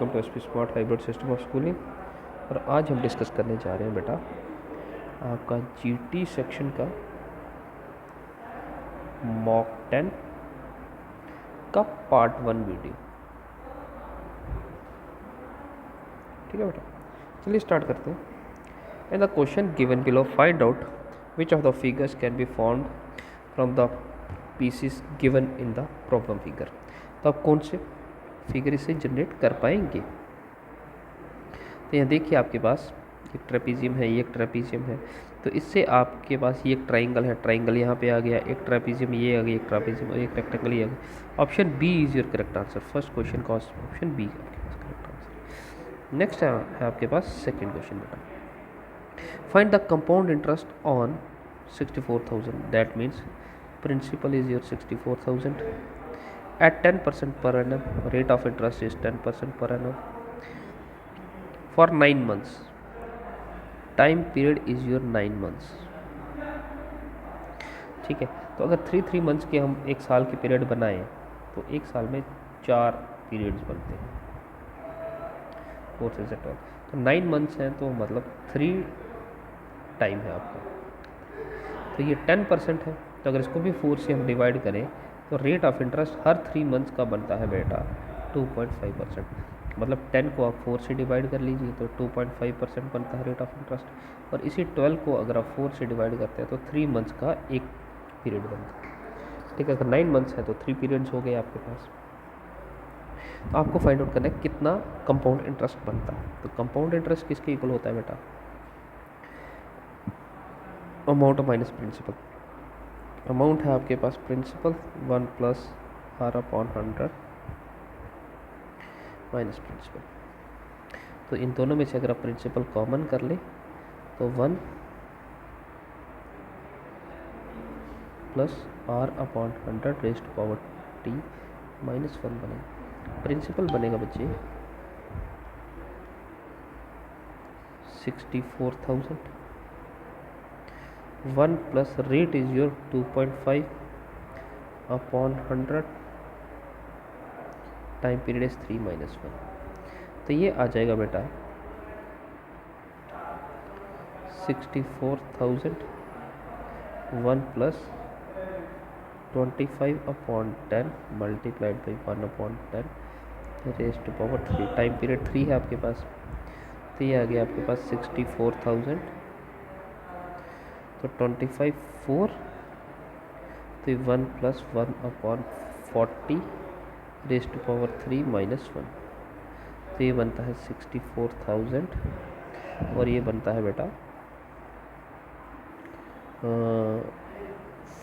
Welcome to SP smart hybrid system of schooling. और आज हम डिस्कस करने जा रहे हैं बेटा आपका जीटी सेक्शन का मॉक 10 का पार्ट 1 वीडियो। ठीक है बेटा, चलिए स्टार्ट करते हैं। In the question given below find out which of the figures can be found from the pieces given in the problem figure. तो आप कौन से फिगर इसे जनरेट कर पाएंगे। तो यहाँ देखिए आपके पास एक ट्रेपीजियम है, ये एक ट्रेपीजियम है, तो इससे आपके पास ये एक ट्राइंगल है, ट्राइंगल यहाँ पे आ गया, एक ट्रेपीजियम ये आ गया, एक ट्रेपीजियम और एक रेक्टेंगल ये आ गया। Option B is your correct answer. First question का ऑप्शन बी आपके पास करेक्ट आंसर। नेक्स्ट है आपके पास सेकेंड क्वेश्चन बेटा, find the compound interest on 64,000। That means principal is your 64,000 at 10% per annum. Rate of interest is 10% per annum for 9 months. Time period is your 9 months. ठीक है, तो अगर 3 months के हम एक साल के पीरियड बनाएं तो एक साल में 4 पीरियड्स बनते हैं, 4 से 12। तो 9 मंथ्स हैं तो मतलब 3 टाइम है आपका। तो ये 10% है, तो अगर इसको भी 4 से हम डिवाइड करें तो rate of interest her 3 months का बनता है बेटा 2.5%। मतलब 10 को आप 4 से डिवाइड कर लीजिए तो 2.5% बनता है रेट ऑफ इंटरेस्ट। और इसी 12 को अगर आप 4 से डिवाइड करते हैं तो 3 मंथ्स का एक पीरियड बनता है। ठीक है, अगर 9 मंथ्स है तो 3 पीरियड्स हो गए आपके पास। तो आपको फाइंड आउट करना है कितना कंपाउंड इंटरेस्ट बनता है। तो कंपाउंड इंटरेस्ट किसके इक्वल होता है बेटा, अमाउंट माइनस प्रिंसिपल। अमाउंट है आपके पास principal 1 plus R/100 minus principal. तो इन दोनों में से अगर आप प्रिंसिपल कॉमन कर ले तो 1 plus R/100 raised to power t minus 1 बनेगा। प्रिंसिपल बनेगा बच्चे 64,000। 1 plus rate is your 2.5/100। Time period is 3 minus 1। तो ये आ जाएगा बेटा 64,000 1 plus 25/10 multiplied by 1/10 raised to power 3। Time period 3 है आपके पास, तो ये आ गया आपके पास 64,000। तो 25 4, तो 1 plus 1/40 raised to power 3 minus 1। तो ये बनता है 64,000 और ये बनता है बेटा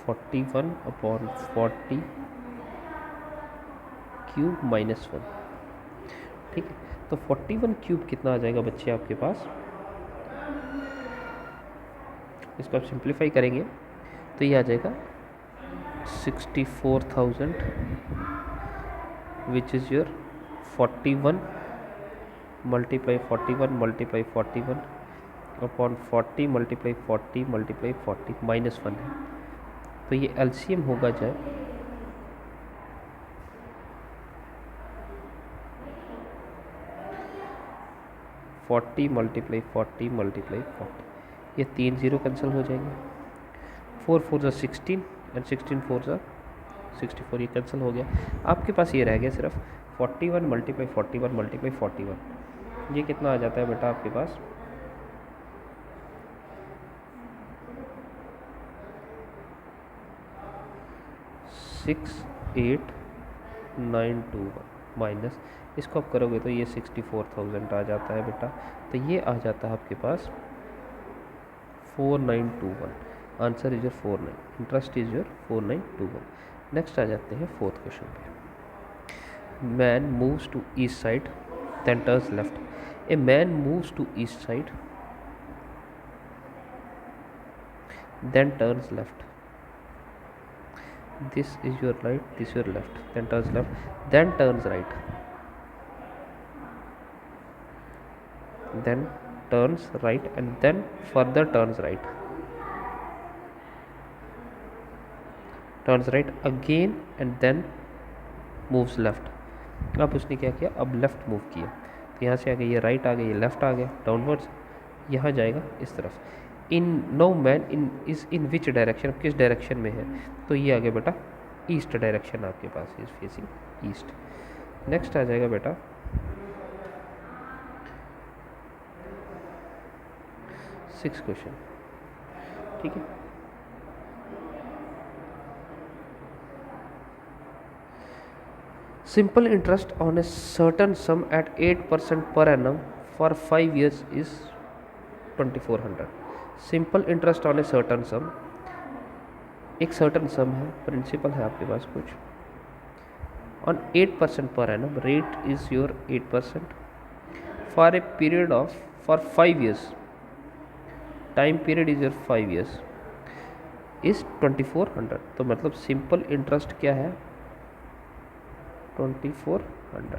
41/40 क्यूब माइनस 1। ठीक है, तो 41 क्यूब कितना आ जाएगा बच्चे आपके पास। इसको आप सिंप्लीफाई करेंगे तो ये आ जाएगा 64,000 विच is your 41 multiply 41 multiply 41 upon 40 multiply 40 multiply 40 minus 1 है। तो ये एलसीएम होगा जाए 40 मल्टीप्लाई 40 मल्टीप्लाई 40। ये 3 0 कैंसिल हो जाएंगे। 4 4 ज़ा 16 एंड 16 4 ज़ा 64, ये कैंसिल हो गया। आपके पास ये रह गया सिर्फ 41 मल्टीप्लाई 41 मल्टीप्लाई 41। ये कितना आ जाता है बेटा आपके पास 68921 माइनस इसको आप करोगे तो ये 64,000 आ जाता है बेटा। तो ये आ जाता है आपके पास 4921। Answer is your 49, interest is your 4921। Next आ जाते हैं फोर्थ क्वेश्चन पे। Man moves to east side then turns left. A man moves to east side then turns left. This is your right, this is your left, then turns left, then turns right, then turns right, and then further turns right, turns right again, and then moves left, अब उसने क्या किया, अब left move किया, तो यहाँ से आ गया ये राइट आ गया, ये लेफ़्ट आ गया डाउनवर्ड्स, यहाँ जाएगा इस तरफ। In no man in which direction, किस डायरेक्शन में है, तो ये आ गया बेटा ईस्ट डायरेक्शन आपके पास, इज फेसिंग ईस्ट। नेक्स्ट आ जाएगा बेटा 6 क्वेश्चन, ठीक है। Simple interest on a certain sum at 8% per annum for 5 years इज 2400। Simple interest on a certain sum, एक सर्टन सम है, प्रिंसिपल है आपके पास कुछ, on 8% per annum, rate is your 8% for a period of for 5 years, time period is your 5 years, इज 2400। तो मतलब सिंपल इंटरेस्ट क्या है 2400,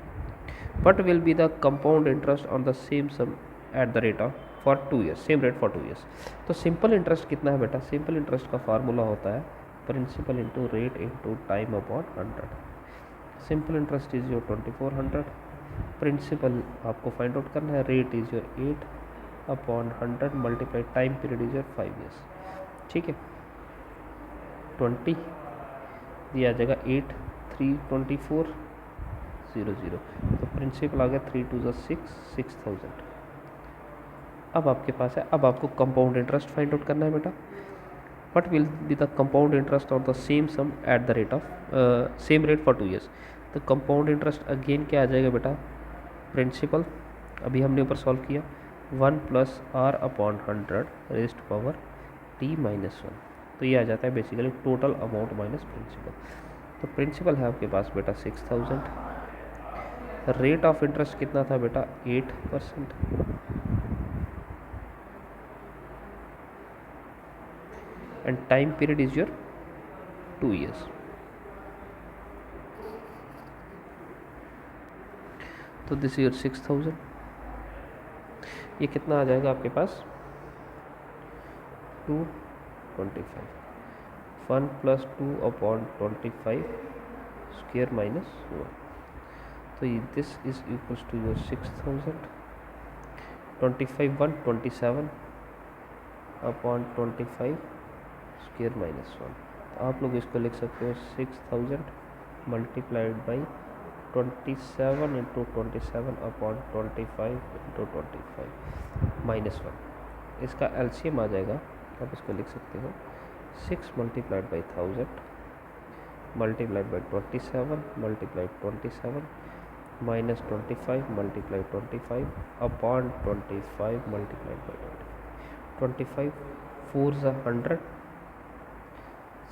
what will be the compound interest on the same sum at the rate of for 2 years, same rate for 2 years। तो simple interest कितना है बेटा, simple interest का फार्मूला होता है principal into rate into time upon 100। Simple interest is your 2400, principal आपको find out करना है, rate is your 8 upon 100 multiply time period is your 5 years, ठीक है। 20 दिया जाएगा 8 3 24 00, तो प्रिंसिपल आ गया 3 2 6 6000। अब आपके पास है, अब आपको कंपाउंड इंटरेस्ट फाइंड आउट करना है बेटा। What will be the compound interest on the same sum at the rate of same rate for 2 years। तो कंपाउंड इंटरेस्ट अगेन क्या आ जाएगा बेटा, प्रिंसिपल अभी हमने ऊपर सॉल्व किया 1 plus R upon 100 raised power t minus 1, तो ये आ जाता है basically total amount minus principal. तो प्रिंसिपल है आपके पास बेटा 6000, रेट ऑफ इंटरेस्ट कितना था बेटा 8%, and time period is your 2 years। तो दिस इज योर 6000, ये कितना आ जाएगा आपके पास 225, 1 प्लस 2 अपॉन 25 स्क्वेयर माइनस 1, तो this is equals to your 6000, 25 1 27 upon 25 square minus 1। तो आप लोग इसको लिख सकते हो 6000 multiplied by 27 into 27 upon 25 into 25 minus 1। इसका एलसीएम आ जाएगा, आप इसको लिख सकते हो 6 multiplied by 1000 multiplied by 27 multiplied 27 minus 25 multiply 25 upon 25 multiplied by 25 4 ज़ा 100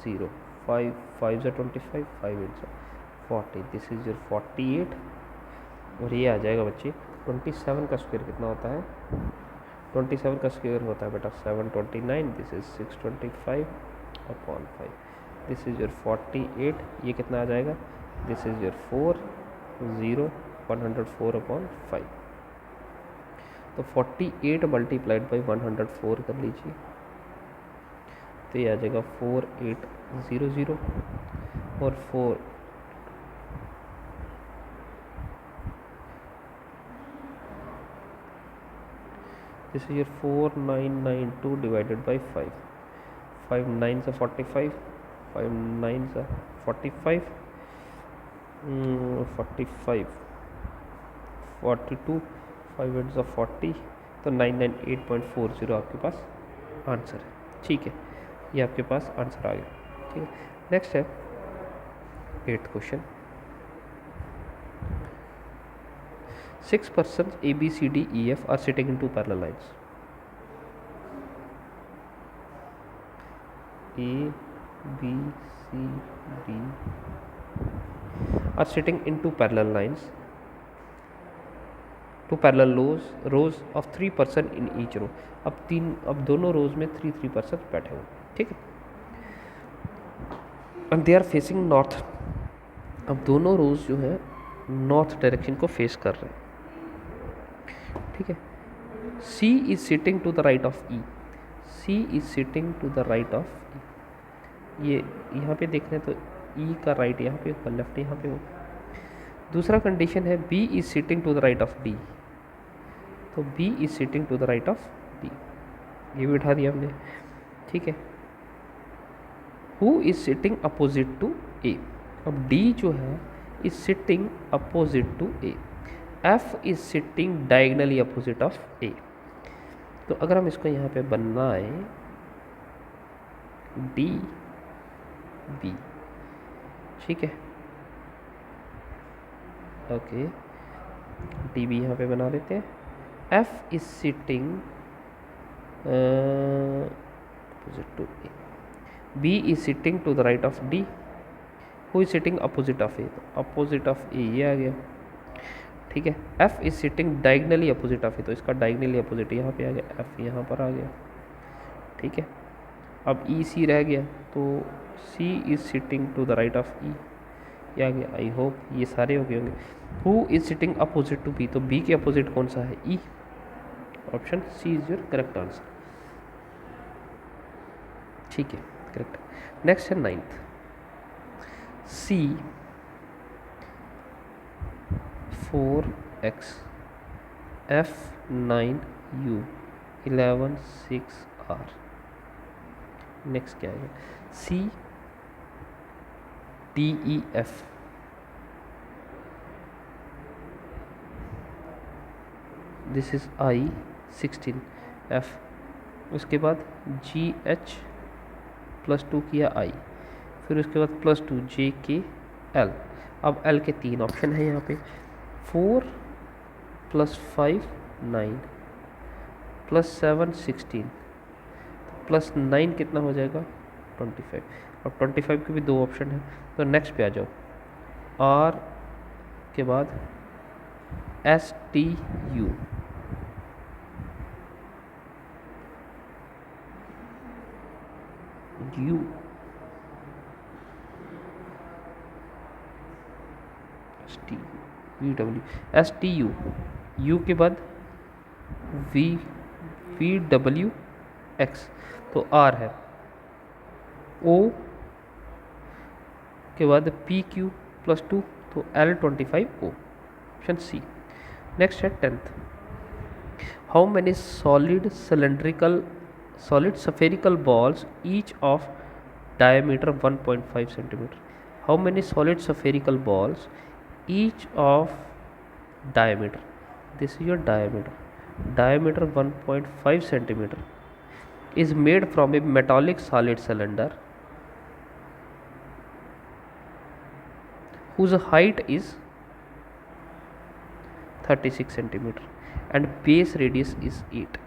0 5 5 ज़ा 25 5 8 ज़ा 40, दिस इज योर 48। और ये आ जाएगा बच्चे 27 का स्क्वायर कितना होता है, 27 का स्क्वायर होता है बेटा 729, this is 625 upon 5, this is your 48। ये कितना आ जाएगा, दिस इज योर 4 0 104 अपॉन 5। तो 48 मल्टीप्लाइड बाई 104 कर लीजिए, तो ये आ जाएगा 4800 और 4 this is your 4992 divided by 5, 5 9 से 45 5 9 से 45 45 42 5 8 से 40, तो 998.40 आपके पास आंसर है, ठीक है। ये आपके पास आंसर आ गया, ठीक है। नेक्स्ट है 8th question. 6 persons A B C D E F are sitting in 2 parallel lines. A B C D are sitting in 2 parallel lines, 2 parallel rows of 3 person in each row। अब दोनों रोज में 3 person बैठे हुए, ठीक है, and they are facing north. अब दोनों रोज जो है नॉर्थ डायरेक्शन को फेस कर रहे हैं, ठीक है। C is sitting to the right of E, C is sitting to the right of E। ये यहाँ पे देख रहे हैं तो E का राइट यहाँ पे होगा, लेफ्ट यहाँ पे होगा। दूसरा कंडीशन है B is sitting to the right of D, तो B is sitting to the right of D, ये भी उठा दिया हमने, ठीक है। Who is sitting opposite to A, अब डी जो है is sitting opposite to A, F is sitting diagonally opposite of A. तो अगर हम इसको यहाँ पे बनाए डी बी, ठीक है, ओके, डी बी यहाँ पे बना लेते हैं। F is sitting opposite to A, B is sitting to the right of D, who is sitting opposite of A, तो अपोजिट ऑफ ए ये आ गया, ठीक है। F is sitting diagonally opposite of A, तो इसका डायगनली अपोजिट यहाँ पे आ गया, एफ यहाँ पर आ गया, ठीक है। अब ई सी रह गया, तो C is sitting to the right of E, ये आ गया। आई होप ये सारे हो गए होंगे। Who is sitting opposite to B, तो बी के अपोजिट कौन सा है, E, option C is your correct answer, ठीक है, करेक्ट। नेक्स्ट है 9th, C 4x F 9 U 11 6 R। Next क्या है, C D E F, this is I 16 F, उसके बाद G H +2 किया I, फिर उसके बाद +2 J K L। अब L के 3 ऑप्शन है यहाँ पे, 4 + 5 9 +7 16 +9 कितना हो जाएगा 25। अब 25 के भी 2 ऑप्शन है, तो नेक्स्ट पे आ जाओ, R के बाद STU, U STU, U के बाद VW X, तो R है, O के बाद PQ +2, तो L25O, ऑप्शन सी। नेक्स्ट है 10th, how many solid spherical balls each of diameter 1.5 centimeter, how many solid spherical balls each of diameter, this is your diameter 1.5 centimeter is made from a metallic solid cylinder whose height is 36 centimeter and base radius is 8।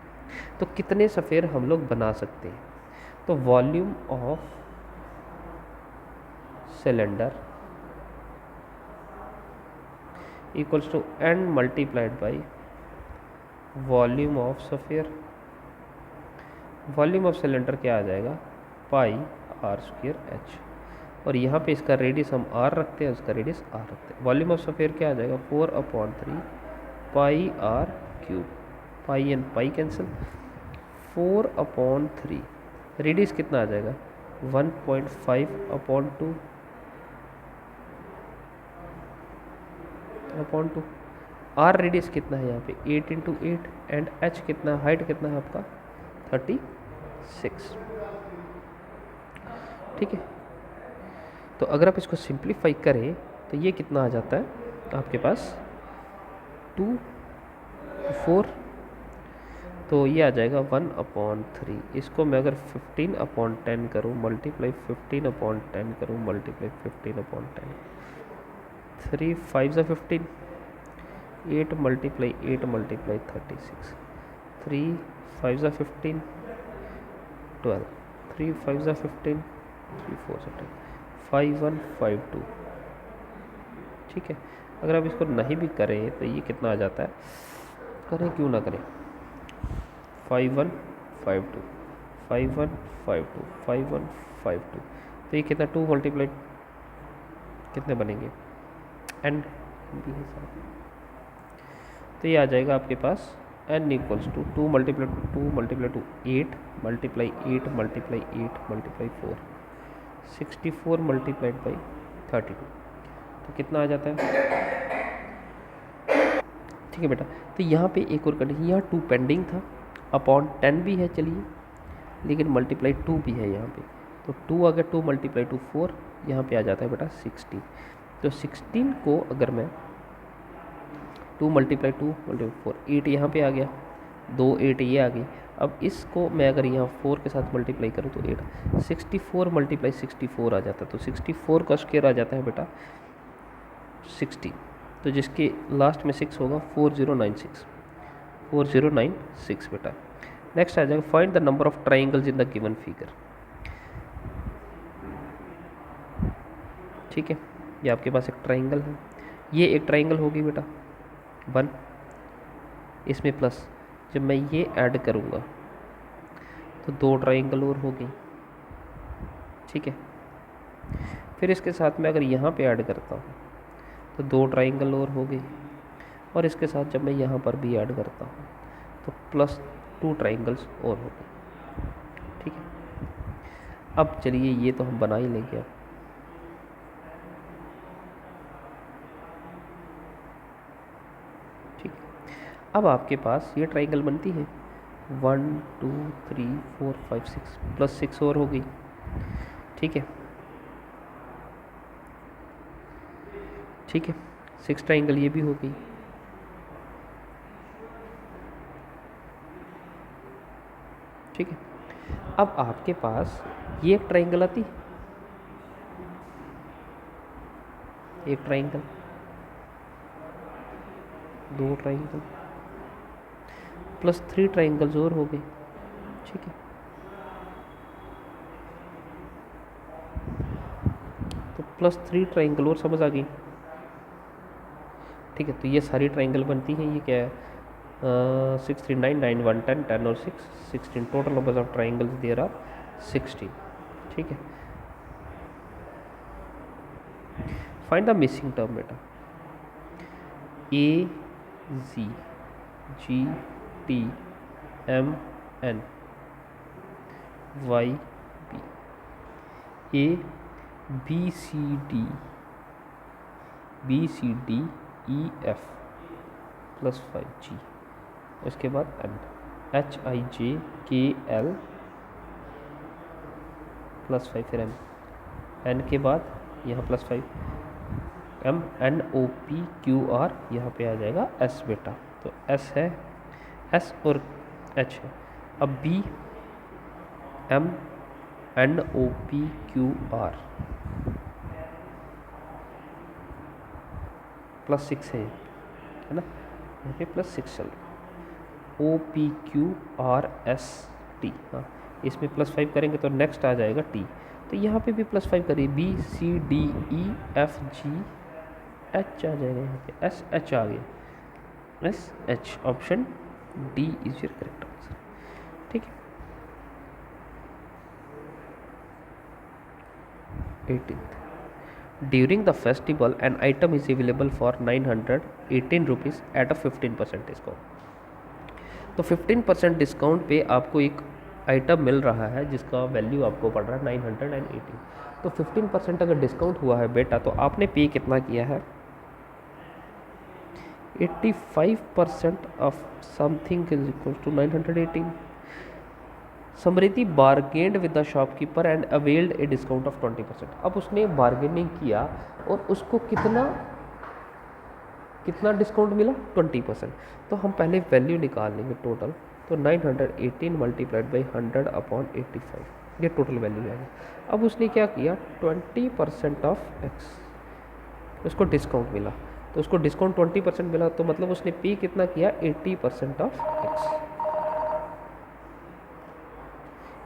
तो कितने sphere हम लोग बना सकते हैं, तो volume of cylinder equals to n multiplied by volume of sphere. Volume of cylinder क्या आ जाएगा, πr² h, और यहाँ पे इसका रेडियस हम r रखते हैं, उसका रेडियस r रखते हैं। वॉल्यूम ऑफ सफ़ेयर क्या आ जाएगा, 4/3 πr³, pi and pi cancel, 4/3, radius कितना आ जाएगा 1.5/2, आर रेडियस कितना है यहाँ पे 8 × 8 एंड एच कितना, हाइट कितना है आपका 36, ठीक है। तो अगर आप इसको सिंप्लीफाई करें तो ये कितना आ जाता है आपके पास 2 4, तो ये आ जाएगा 1/3। इसको मैं अगर 15/10 करूँ मल्टीप्लाई 15/10 करूँ मल्टीप्लाई 15/10, 3 5 × 15, 8 मल्टीप्लाई 8 मल्टीप्लाई 36, 3 5 × 15 12, 3 5 × 15, 3 4 × 10, 5152, ठीक है। अगर आप इसको नहीं भी करें तो ये कितना आ जाता है, करें क्यों ना करें, 5152 5152 5152, तो ये कितना 2 मल्टीप्लाई कितने बनेंगे एंड भी है साथ, तो ये आ जाएगा आपके पास n equals to 2 multiply 2 multiply 2 8 multiply 8 multiply 8 multiply 4 64 multiplied by 32, तो कितना आ जाता है, ठीक है बेटा। तो यहाँ पे एक और कंडीशन, यहाँ 2 पेंडिंग था, अपॉन 10 भी है चलिए, लेकिन मल्टीप्लाई 2 भी है यहाँ पे, तो 2 अगर 2 मल्टीप्लाई 2 4, यहाँ पे आ जाता है बेटा 16। तो 16 को अगर मैं 2 मल्टीप्लाई 2 मल्टीप्लाई 4, 8 यहाँ पे आ गया, 2 8 ये आ गई। अब इसको मैं अगर यहाँ 4 के साथ मल्टीप्लाई करूँ तो 8, 64 मल्टीप्लाई 64 आ जाता है, तो 64 का स्क्वायर आ जाता है बेटा 60, तो जिसके लास्ट में 6 होगा 4096, 4096 बेटा। नेक्स्ट आ जाएगा find the number of triangles in the given figure. ठीक है, ये आपके पास एक ट्राइंगल है, ये एक ट्राइंगल होगी बेटा 1, इसमें प्लस, जब मैं ये ऐड करूँगा तो 2 ट्राइंगल और हो गई। ठीक है, फिर इसके साथ में अगर यहाँ पे ऐड करता हूँ तो 2 ट्राइंगल और हो गई, और इसके साथ जब मैं यहाँ पर भी ऐड करता हूँ तो प्लस 2 ट्राइंगल्स और हो गए। ठीक है, अब चलिए ये तो हम बना ही लेंगे अब। ठीक, अब आपके पास ये ट्राइंगल बनती है 1 2 3 4 5 6, प्लस 6 और हो गई। ठीक है, ठीक है, 6 ट्राइंगल ये भी हो गई। ठीक है, अब आपके पास ये एक ट्राइंगल आती, एक ट्राइंगल, 2 ट्राइंगल, प्लस 3 ट्राइंगल्स और हो गए। ठीक है, तो प्लस 3 ट्राइंगल और समझ आ गई। ठीक है, तो ये सारी ट्राइंगल बनती हैं, ये क्या है 6 3 9 9 1 10 10 और 6 16, total number of triangles there are 16। ठीक है, फाइंड द मिसिंग टर्म बेटा, A G G T M N Y B, A B C D E F plus 5 G, उसके बाद एन एच आई जे के एल प्लस 5, फिर M, N के बाद यहाँ plus 5, M N O P Q R, यहाँ पे आ जाएगा एस बेटा, तो एस है, एस और एच है। अब B M N O P Q R plus 6 है ना, यहाँ पे प्लस 6 चल रहा, O P Q R S T, हाँ इसमें प्लस 5 करेंगे तो नेक्स्ट आ जाएगा टी, तो यहाँ पे भी प्लस 5 करिए, B C D E F G H आ जाएगा, यहाँ पे एस एच आ गया, S H, option D is your correct answer. ठीक है, 18th, during the festival an item is available for 918 rupees at a 15% discount. तो 15% डिस्काउंट पे आपको एक आइटम मिल रहा है जिसका वैल्यू आपको पड़ रहा है 918। तो 15% अगर डिस्काउंट हुआ है बेटा तो आपने पे कितना किया है, 85% of something is equal to 918। Samriddhi bargained with the shopkeeper and availed a discount of 20%। अब उसने बार्गेनिंग किया और उसको कितना कितना डिस्काउंट मिला, 20%। तो हम पहले वैल्यू निकाल लेंगे टोटल, तो 918 मल्टीप्लाइड बाई 100 अपॉन 85, ये टोटल वैल्यू है। अब उसने क्या किया, 20% ऑफ एक्स, उसको डिस्काउंट मिला, तो उसको डिस्काउंट 20% मिला, तो मतलब उसने पे कितना किया, 80% ऑफ एक्स,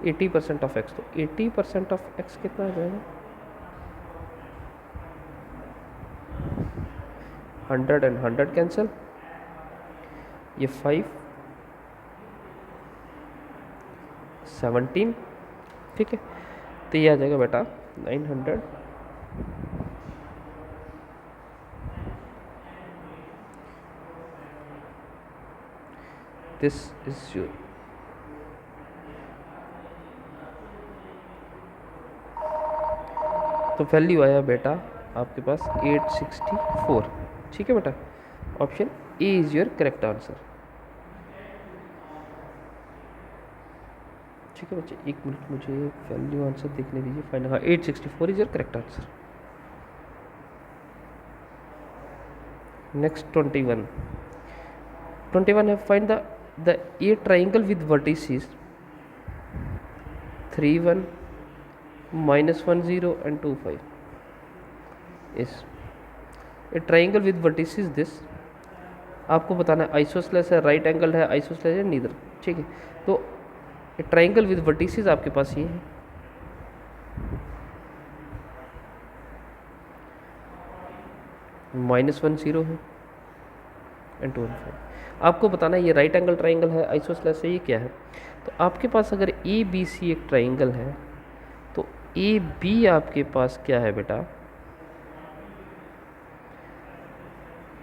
80% ऑफ एक्स, तो 80% ऑफ एक्स कितना आ जाएगा, 100 एंड 100 कैंसिल, ये 5 17। ठीक है, तो ये आ जाएगा बेटा 900 दिस इज योर, तो वैल्यू आया बेटा आपके पास 864। ठीक है बेटा, option A is your correct answer. ठीक है बच्चे, एक मिनट मुझे वैल्यू आंसर देखने दीजिए। फाइनल, हाँ 864 is your correct answer. Next 21 है, find the A triangle with vertices 3 1 -1 0 and 2 5 इस ए ट्राइंगल विद वर्टिसेस दिस। आपको बताना है आइसोसेलेस है, राइट एंगल है, आइसोसेलेस है, नीदर। ठीक है, तो ए ट्राइंगल विद वर्टिसेस आपके पास ये है। -1 0 है एंड 2 1 5। आपको बताना है ये राइट एंगल ट्राइंगल है, आइसोसेलेस है, ये क्या है। तो आपके पास अगर ए बी सी एक ट्राइंगल है तो ए बी आपके पास क्या है बेटा,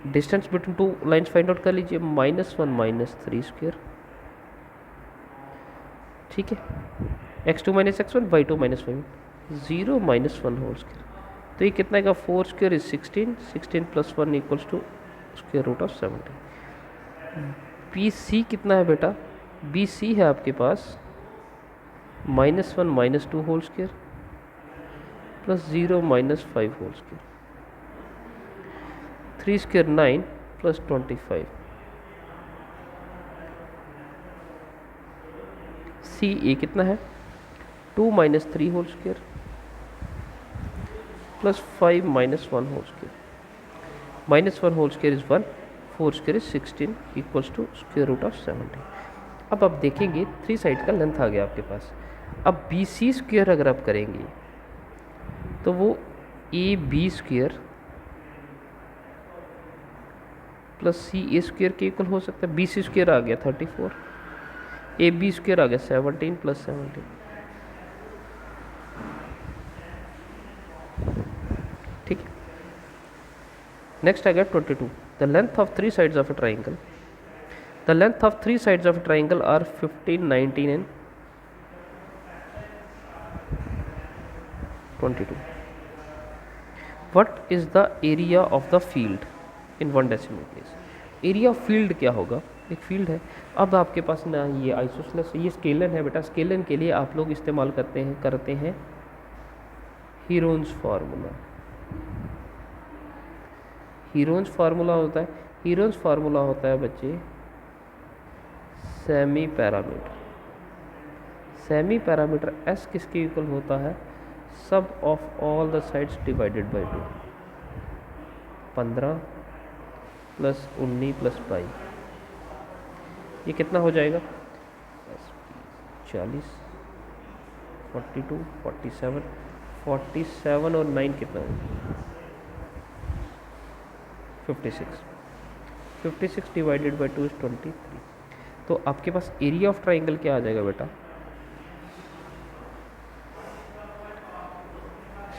distance between two lines find out कर लीजिए, -1 -3 स्क्वायर। ठीक है, x2 - x1 y2 - y1 0 -1 whole square. तो ये कितना का 4 square is 16, 16 + 1 equals to square root of 70। B C कितना है बेटा, बी सी है आपके पास -1 -2 whole square plus 0 -5 whole square. 3 square 9 plus 25। C A कितना है 2 - 3 whole square plus 5 -1 whole square. -1 whole square is 1, 4 square is 16 equals to square root of 70। अब आप देखेंगे 3 साइड का लेंथ आ गया आपके पास। अब बी सी स्क्वायर अगर आप करेंगे तो वो A B square plus C A square के इक्वल हो सकता है। बी सी स्क्वायर आ गया 34, ए बी स्क्वायर आ गया 17 + 17। ठीक है, नेक्स्ट आ गया 22। The length of 3 sides of a triangle, the length of 3 sides of a triangle are 15 19 and 22। What is the area of the field in 1 decimal place. Area of field क्या होगा, एक field है। अब आपके पास ना ये आइसोसेलेस, ये scalene है बेटा। स्केलन के लिए आप लोग इस्तेमाल करते हैं हीरोन्स फार्मूला। हीरोन्स फार्मूला होता है, हीरोन्स फार्मूला होता है बच्चे semi parameter. Semi parameter S किसके इक्वल होता है, सब of all the sides divided by 2। 15 + 19 + 22, ये कितना हो जाएगा 40 42 47 47 और 9 कितना होगा 56। 56 डिवाइडेड बाय 2 इज 23। तो आपके पास एरिया ऑफ ट्राइंगल क्या आ जाएगा बेटा,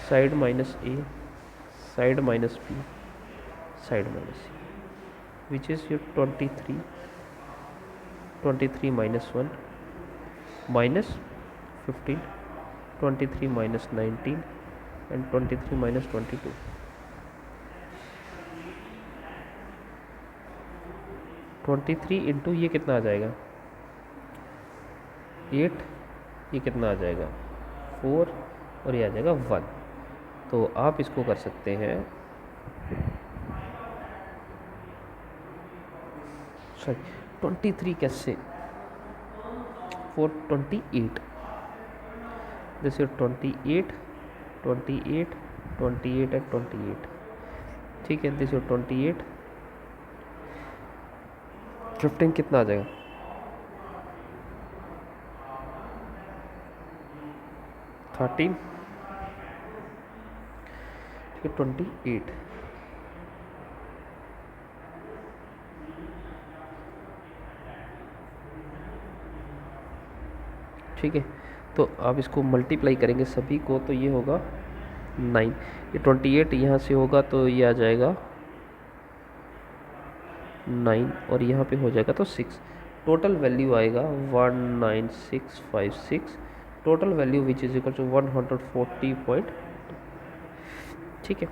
side minus A, side minus B, side minus C, which is your 23 23 - 1 -15 23 - 19 and 23 - 22। 23 into ये कितना आ जाएगा 8, ये कितना आ जाएगा 4 और ये आ जाएगा 1। तो आप इसको कर सकते हैं, सॉरी 23 कैसे 428, दिस इज 28 28 28 एंड 28। ठीक है, दिस इज 28 15 कितना आ जाएगा 13। ठीक है 28। ठीक है, तो आप इसको मल्टीप्लाई करेंगे सभी को तो ये होगा 9। ये 28 यहाँ से होगा तो ये आ जाएगा 9 और यहाँ पे हो जाएगा तो 6। टोटल वैल्यू आएगा 19656, total value which is equal to 140 point. ठीक है,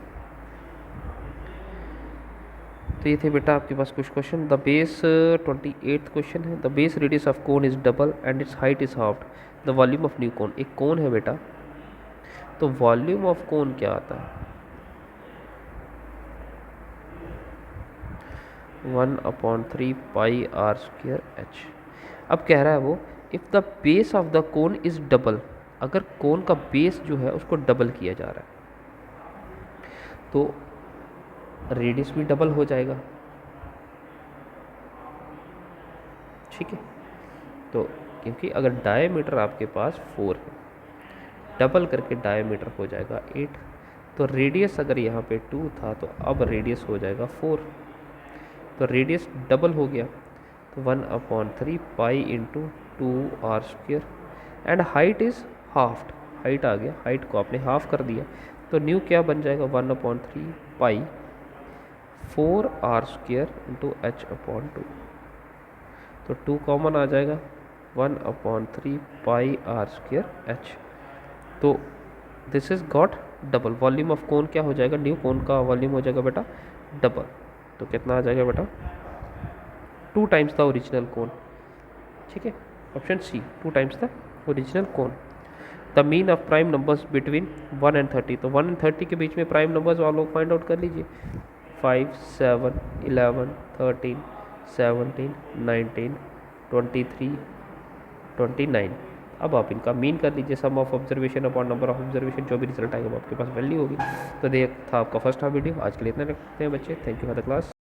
तो ये थे बेटा आपके पास कुछ question. The base 28th question है, the base radius of cone is double and its height is halved, the volume of new cone. एक कोन है बेटा, तो वॉल्यूम ऑफ कोन क्या आता है, 1/3 पाई आर स्क्वायर एच। अब कह रहा है वो, if the base of the cone is double, अगर कोन का बेस जो है उसको डबल किया जा रहा है तो रेडियस भी डबल हो जाएगा। ठीक है, तो क्योंकि अगर डायमीटर आपके पास 4 है, डबल करके डायमीटर हो जाएगा 8, तो रेडियस अगर यहाँ पे 2 था तो अब रेडियस हो जाएगा 4, तो रेडियस डबल हो गया, तो 1/3 pi into 2r², and height is halved, height आ गया, हाइट को आपने हाफ कर दिया, तो न्यू क्या बन जाएगा 1/3 पाई 4r² इंटू h/2, तो 2 कॉमन आ जाएगा, 1/3 पाई r² h। तो this is got double, volume of cone क्या हो जाएगा, न्यू कोन का वॉल्यूम हो जाएगा बेटा डबल, तो कितना आ जाएगा बेटा 2 टाइम्स द ओरिजिनल कोन। ठीक है, option C 2 times the original cone. The mean of prime numbers between 1 and 30, तो 1 and 30 के बीच में प्राइम नंबर्स आप लोग फाइंड आउट कर लीजिए, 5, 7, 11, 13, 17, 19, 23, 29। अब आप इनका मीन कर लीजिए, sum of observation upon number of observation, जो भी रिजल्ट आएगा वो आपके पास वैल्यू होगी। तो देख था आपका फर्स्ट हाफ वीडियो, आज के लिए इतना रखते हैं बच्चे। Thank you for the class.